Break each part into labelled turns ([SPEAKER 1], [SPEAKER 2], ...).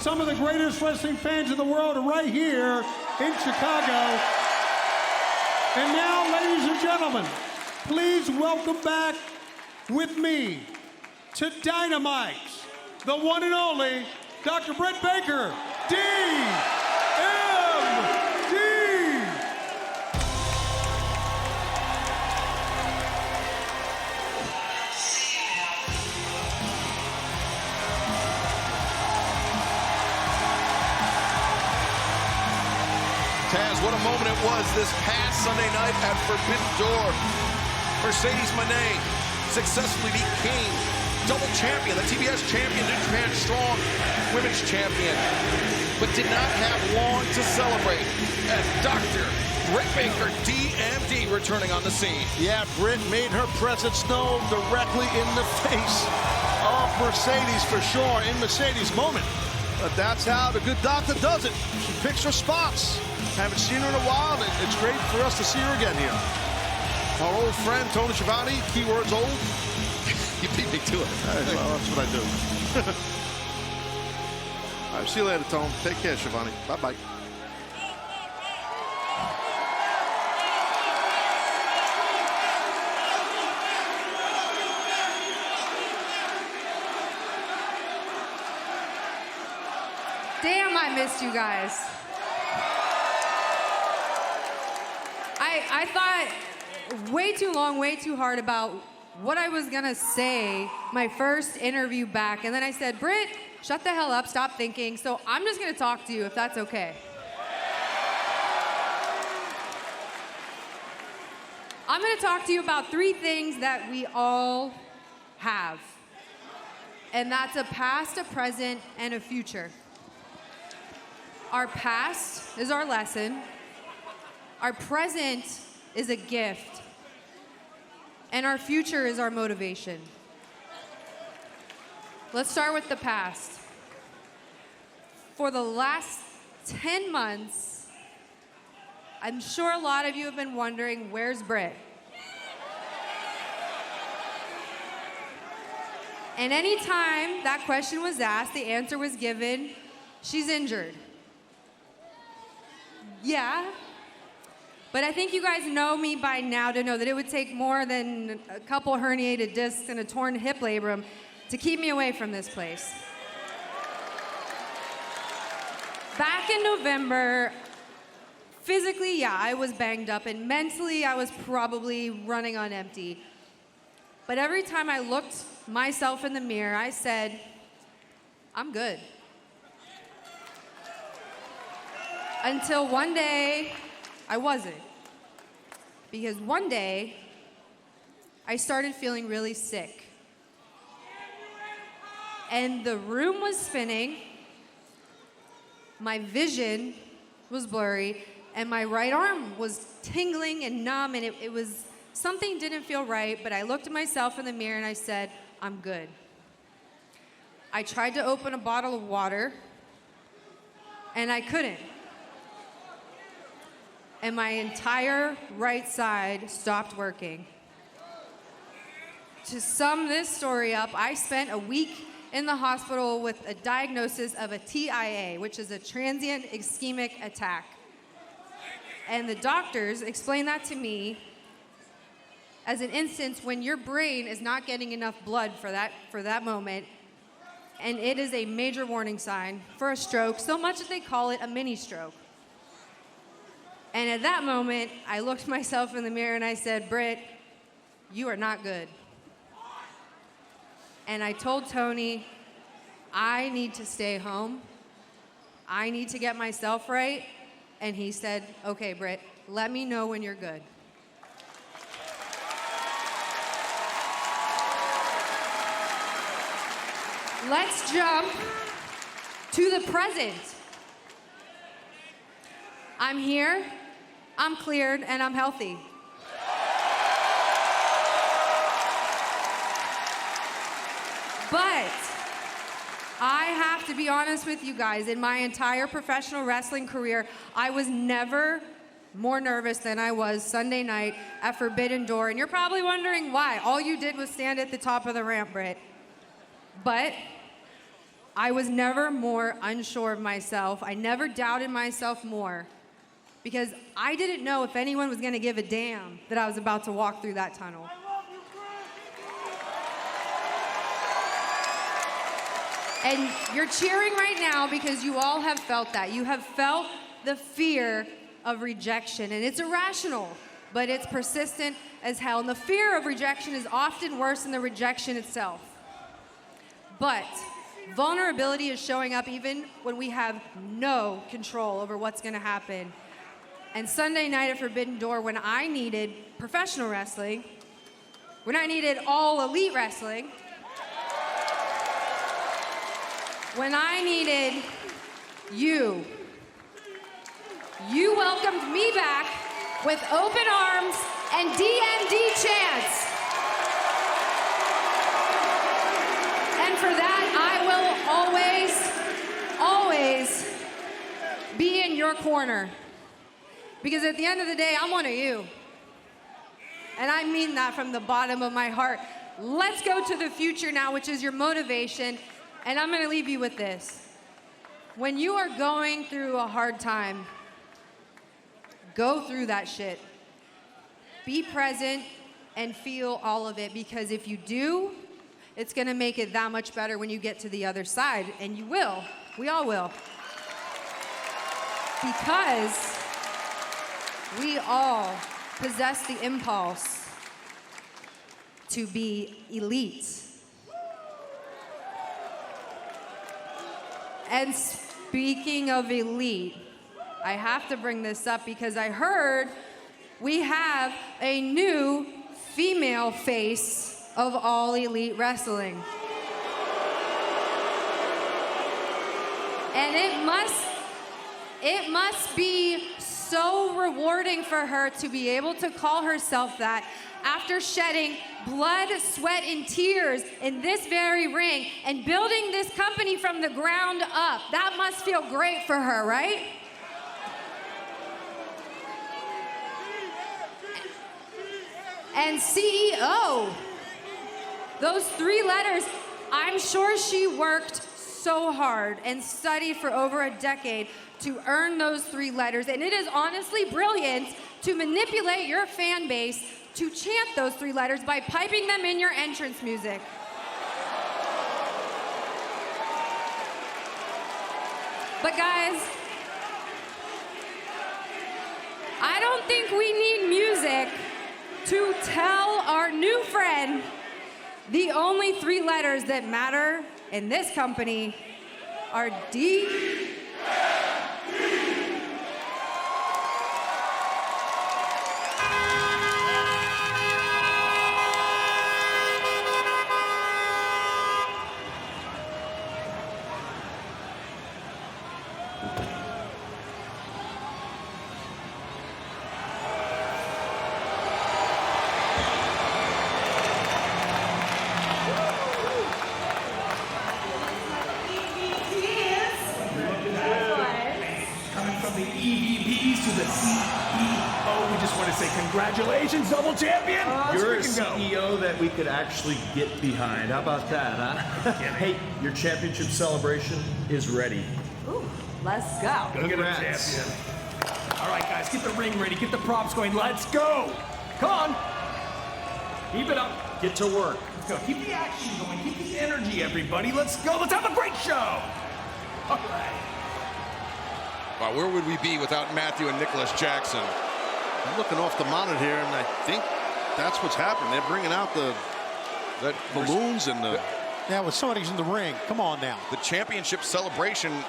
[SPEAKER 1] Some of the greatest wrestling fans in the world are right here in Chicago. And now, ladies and gentlemen, please welcome back with me to Dynamite, the one and only Dr. Britt Baker D.M.D.
[SPEAKER 2] Taz, what a moment it was this past Sunday night at Forbidden Door. Mercedes Moné successfully became double champion, the TBS champion, New Japan Strong Women's champion, but did not have long to celebrate as Dr. Britt Baker DMD returning on the scene.
[SPEAKER 3] Yeah, Britt made her presence known directly in the face of Mercedes for sure, in Mercedes' moment. But that's how the good doctor does it. She picks her spots. Haven't seen her in a while, and it's great for us to see her again here. Our old friend, Tony Schiavone, keywords old.
[SPEAKER 2] You beat me to it.
[SPEAKER 3] Well, that's what I do. All right, see you later, Tone. Take care, Schiavone. Bye-bye.
[SPEAKER 4] Damn, I missed you guys. I thought way too long, way too hard about what I was gonna say my first interview back, and then I said, Britt, shut the hell up, stop thinking, so I'm just gonna talk to you if that's okay. I'm gonna talk to you about 3 things that we all have, and that's a past, a present, and a future. Our past is our lesson. Our present is a gift. And our future is our motivation. Let's start with the past. For the last 10 months, I'm sure a lot of you have been wondering, where's Britt? And anytime that question was asked, the answer was given, she's injured. Yeah, but I think you guys know me by now to know that it would take more than a couple herniated discs and a torn hip labrum to keep me away from this place. Back in November, physically, yeah, I was banged up, and mentally, I was probably running on empty. But every time I looked myself in the mirror, I said, I'm good. Until one day, I wasn't. Because one day, I started feeling really sick. And the room was spinning, my vision was blurry, and my right arm was tingling and numb, and it was, something didn't feel right, but I looked at myself in the mirror and I said, I'm good. I tried to open a bottle of water, and I couldn't. And my entire right side stopped working. To sum this story up, I spent a week in the hospital with a diagnosis of a TIA, which is a transient ischemic attack. And the doctors explained that to me as an instance when your brain is not getting enough blood for that moment, and it is a major warning sign for a stroke, so much that they call it a mini stroke. And at that moment, I looked myself in the mirror and I said, Britt, you are not good. And I told Tony, I need to stay home. I need to get myself right. And he said, okay, Britt, let me know when you're good. Let's jump to the present. I'm here, I'm cleared, and I'm healthy. But I have to be honest with you guys, in my entire professional wrestling career, I was never more nervous than I was Sunday night at Forbidden Door. And you're probably wondering why. All you did was stand at the top of the ramp, Britt. But I was never more unsure of myself. I never doubted myself more because I didn't know if anyone was going to give a damn that I was about to walk through that tunnel. And you're cheering right now because you all have felt that. You have felt the fear of rejection, and it's irrational, but it's persistent as hell. And the fear of rejection is often worse than the rejection itself. But vulnerability is showing up even when we have no control over what's going to happen. And Sunday night at Forbidden Door, when I needed professional wrestling, when I needed all elite wrestling, when I needed you welcomed me back with open arms and d.m.d. chants. And for that, I will always be in your corner. Because at the end of the day, I'm one of you. And I mean that from the bottom of my heart. Let's go to the future now, which is your motivation. And I'm gonna leave you with this. When you are going through a hard time, go through that shit. Be present and feel all of it, because if you do, it's gonna make it that much better when you get to the other side, and you will. We all will. Because we all possess the impulse to be elite. And speaking of elite, I have to bring this up because I heard we have a new female face of all elite wrestling. And it must be so rewarding for her to be able to call herself that after shedding blood, sweat, and tears in this very ring and building this company from the ground up. That must feel great for her, right? And CEO, those 3 letters, I'm sure she worked so hard and studied for over a decade to earn those 3 letters. And it is honestly brilliant to manipulate your fan base to chant those 3 letters by piping them in your entrance music. But guys, I don't think we need music to tell our new friend the only 3 letters that matter in this company are D.
[SPEAKER 5] EVPs to the CEO. We just want to say congratulations, double champion.
[SPEAKER 6] You're a CEO that we could actually get behind. How about that, huh? Hey, your championship celebration is ready.
[SPEAKER 4] Ooh, let's go.
[SPEAKER 5] Go get a champion. All right, guys, get the ring ready. Get the props going. Let's go. Come on. Keep it up.
[SPEAKER 6] Get to work.
[SPEAKER 5] Let's go. Keep the action going. Keep the energy, everybody. Let's go. Let's have a great show. All right.
[SPEAKER 2] Wow, where would we be without Matthew and Nicholas Jackson?
[SPEAKER 3] I'm looking off the monitor here, and I think that's what's happening. They're bringing out the balloons and the...
[SPEAKER 1] Yeah, well, somebody's in the ring. Come on now.
[SPEAKER 2] The championship celebration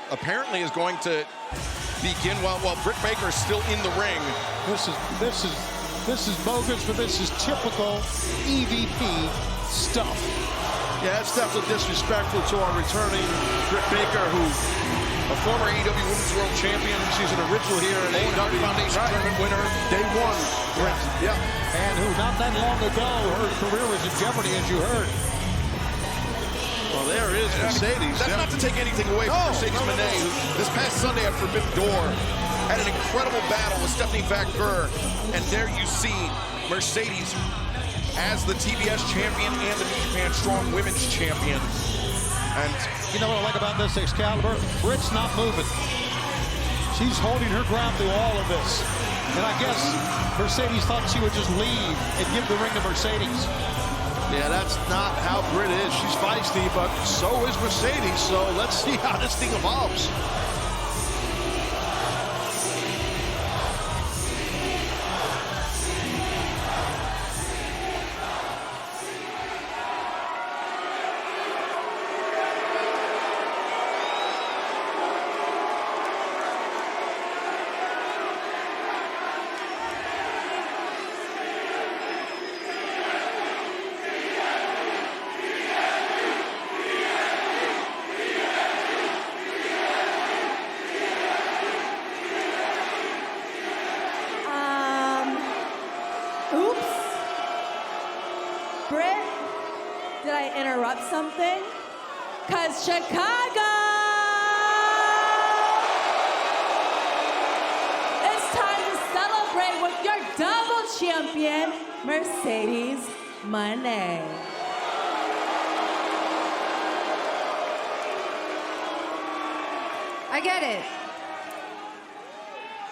[SPEAKER 2] apparently is going to begin while Britt Baker is still in the ring.
[SPEAKER 1] This is bogus, but this is typical EVP stuff.
[SPEAKER 3] Yeah, that's definitely disrespectful to our returning Britt Baker, who...
[SPEAKER 2] a former AEW Women's World Champion. She's an original here, an AEW Foundation Tournament winner.
[SPEAKER 3] Day 1.
[SPEAKER 2] Correct.
[SPEAKER 3] Yeah.
[SPEAKER 1] And who not that long ago, her career was in jeopardy, as you heard.
[SPEAKER 3] Well, there is Mercedes.
[SPEAKER 2] That's not to take anything away from Mercedes Moné, who this past Sunday at Forbidden Door had an incredible battle with Stephanie Vac-Burr. And there you see Mercedes as the TBS champion and the New Japan Strong Women's champion. And
[SPEAKER 3] you know what I like about this, Excalibur? Britt's not moving. She's holding her ground through all of this. And I guess Mercedes thought she would just leave and give the ring to Mercedes.
[SPEAKER 7] Yeah, that's not how Britt is. She's feisty, but so is Mercedes. So let's see how this thing evolves.
[SPEAKER 8] Oops. Britt, did I interrupt something? 'Cause Chicago! It's time to celebrate with your double champion, Mercedes Moné.
[SPEAKER 4] I get it.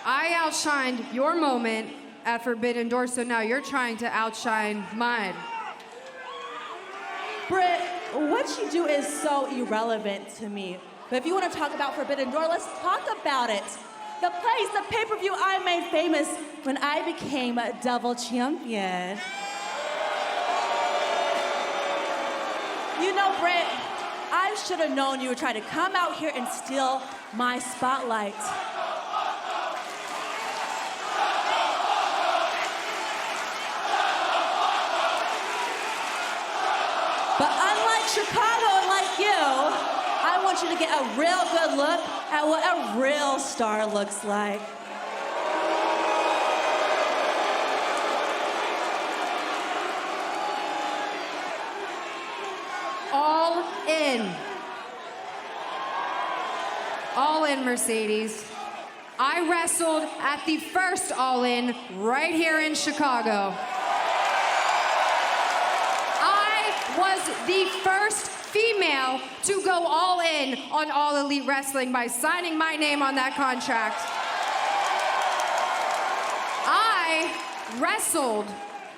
[SPEAKER 4] I outshined your moment at Forbidden Door, so now you're trying to outshine mine.
[SPEAKER 8] Britt, what you do is so irrelevant to me. But if you want to talk about Forbidden Door, let's talk about it. The place, the pay-per-view I made famous when I became a double champion. You know, Britt, I should have known you would try to come out here and steal my spotlight. But unlike Chicago and like you, I want you to get a real good look at what a real star looks like.
[SPEAKER 4] All in. All in, Mercedes. I wrestled at the first All In right here in Chicago. I was the first female to go all in on All Elite Wrestling by signing my name on that contract. I wrestled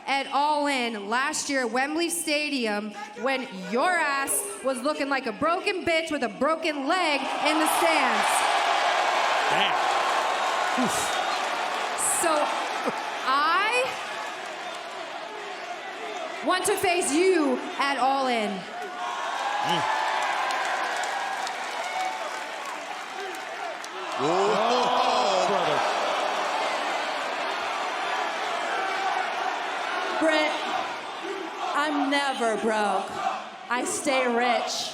[SPEAKER 4] at All In last year at Wembley Stadium when your ass was looking like a broken bitch with a broken leg in the stands.
[SPEAKER 3] Damn. Oof.
[SPEAKER 4] So I want to face you at All In.
[SPEAKER 3] Brother.
[SPEAKER 8] Britt, I'm never broke. I stay rich.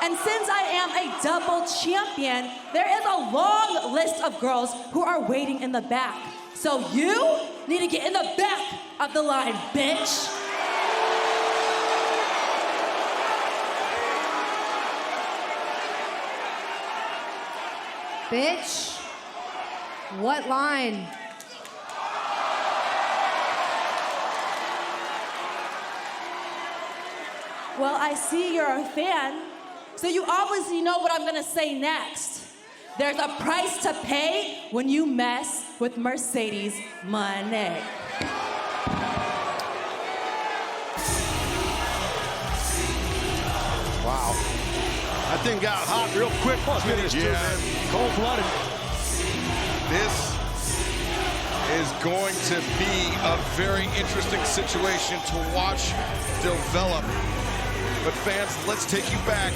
[SPEAKER 8] And since I am a double champion, there is a long list of girls who are waiting in the back. So you need to get in the back of the line, bitch.
[SPEAKER 4] Bitch, what line?
[SPEAKER 8] Well, I see you're a fan, so you obviously know what I'm gonna say next. There's a price to pay when you mess with Mercedes Moné.
[SPEAKER 7] Wow. That thing got hot real quick.
[SPEAKER 3] Yeah. Cold-blooded.
[SPEAKER 2] This is going to be a very interesting situation to watch develop. But fans, let's take you back